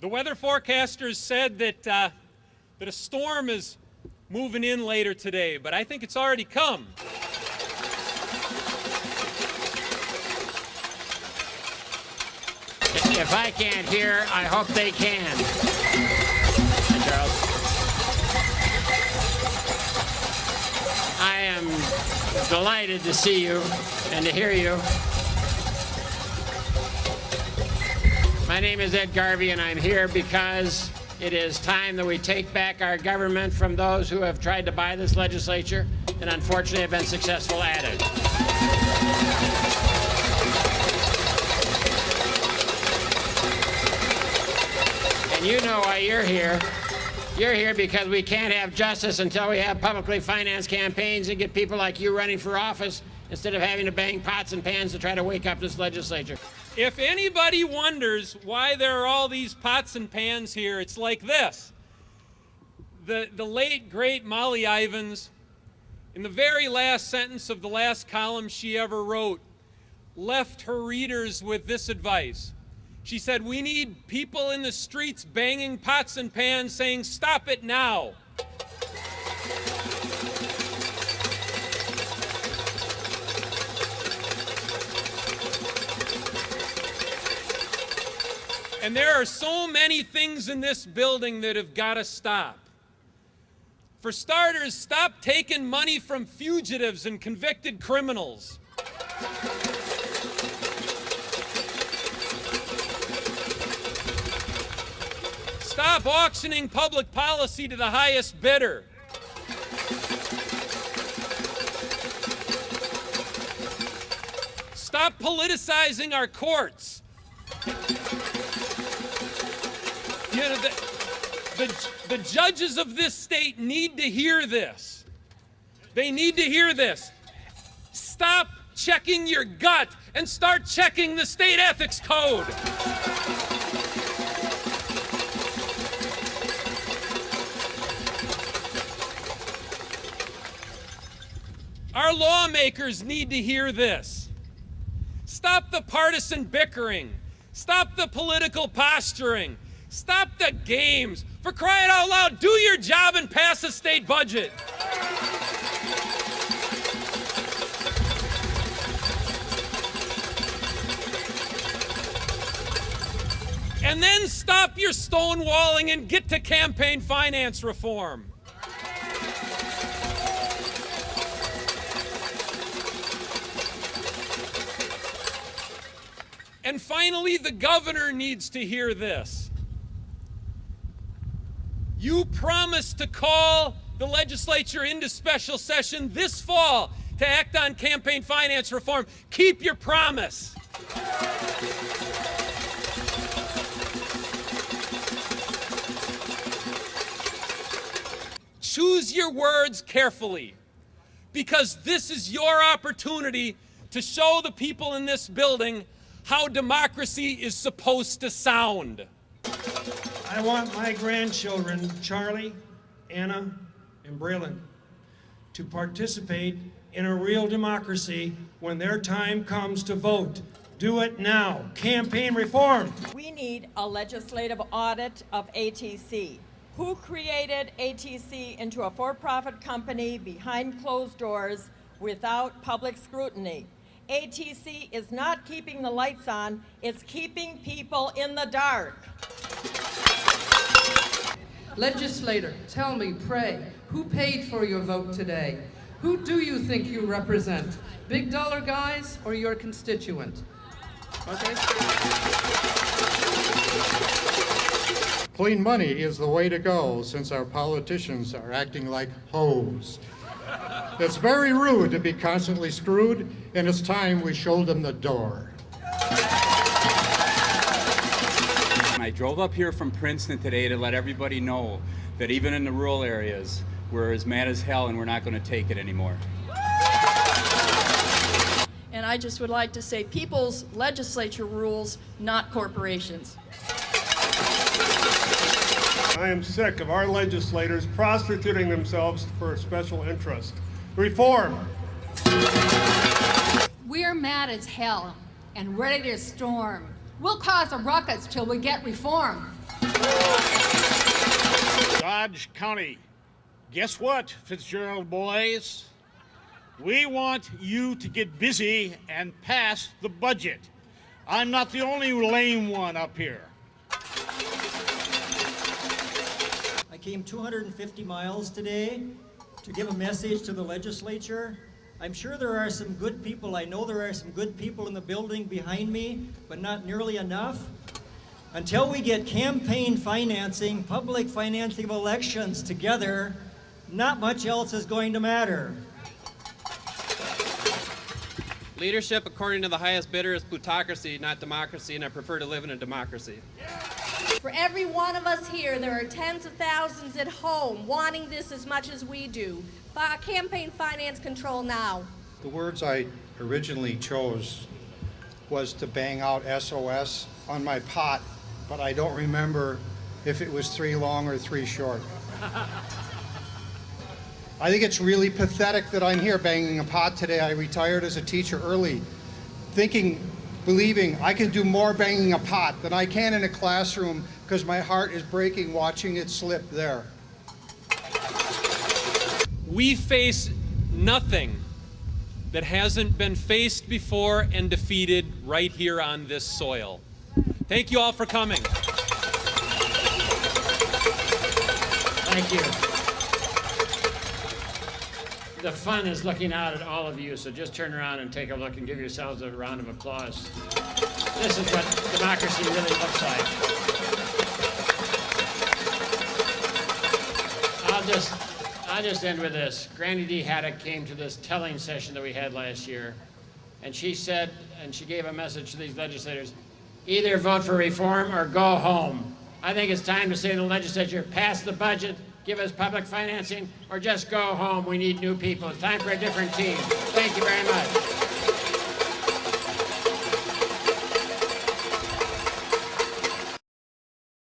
The weather forecasters said that a storm is moving in later today, but I think it's already come. If I can't hear, I hope they can. Hi, Charles. I am delighted to see you and to hear you. My name is Ed Garvey, and I'm here because it is time that we take back our government from those who have tried to buy this legislature and unfortunately have been successful at it. And you know why you're here. You're here because we can't have justice until we have publicly financed campaigns and get people like you running for office instead of having to bang pots and pans to try to wake up this legislature. If anybody wonders why there are all these pots and pans here, it's like this. The late, great Molly Ivins, in the very last sentence of the last column she ever wrote, left her readers with this advice. She said, "We need people in the streets banging pots and pans saying, 'Stop it now.'" And there are so many things in this building that have got to stop. For starters, stop taking money from fugitives and convicted criminals. Stop auctioning public policy to the highest bidder. Stop politicizing our courts. You know, the judges of this state need to hear this. They need to hear this. Stop checking your gut and start checking the state ethics code. Our lawmakers need to hear this. Stop the partisan bickering. Stop the political posturing. Stop the games. For crying out loud, do your job and pass a state budget. And then stop your stonewalling and get to campaign finance reform. And finally, the governor needs to hear this. You promised to call the legislature into special session this fall to act on campaign finance reform. Keep your promise. Choose your words carefully, because this is your opportunity to show the people in this building how democracy is supposed to sound. I want my grandchildren, Charlie, Anna, and Braylon, to participate in a real democracy when their time comes to vote. Do it now. Campaign reform. We need a legislative audit of ATC. Who created ATC into a for-profit company behind closed doors without public scrutiny? ATC is not keeping the lights on, it's keeping people in the dark. Legislator, tell me, pray, who paid for your vote today? Who do you think you represent? Big dollar guys or your constituent? Okay. Clean money is the way to go since our politicians are acting like hoes. It's very rude to be constantly screwed, and it's time we showed them the door. I drove up here from Princeton today to let everybody know that even in the rural areas, we're as mad as hell and we're not going to take it anymore. And I just would like to say people's legislature rules, not corporations. I am sick of our legislators prostituting themselves for a special interest. Reform. We're mad as hell and ready to storm. We'll cause a ruckus till we get reform. Dodge County, guess what, Fitzgerald boys? We want you to get busy and pass the budget. I'm not the only lame one up here. I came 250 miles today to give a message to the legislature. I'm sure there are some good people. I know there are some good people in the building behind me, but not nearly enough. Until we get campaign financing, public financing of elections together, not much else is going to matter. Leadership, according to the highest bidder, is plutocracy, not democracy, and I prefer to live in a democracy. For every one of us here, there are tens of thousands at home wanting this as much as we do. Campaign finance control now. The words I originally chose was to bang out SOS on my pot, but I don't remember if it was 3 long or 3 short. I think it's really pathetic that I'm here banging a pot today. I retired as a teacher early, believing I can do more banging a pot than I can in a classroom because my heart is breaking watching it slip there. We face nothing that hasn't been faced before and defeated right here on this soil. Thank you all for coming. Thank you. The fun is looking out at all of you, so just turn around and take a look and give yourselves a round of applause. This is what democracy really looks like. I'll just end with this. Granny D. Haddock came to this telling session that we had last year, and she said, and she gave a message to these legislators, either vote for reform or go home. I think it's time to say to the legislature, pass the budget, give us public financing, or just go home. We need new people. It's time for a different team. Thank you very much.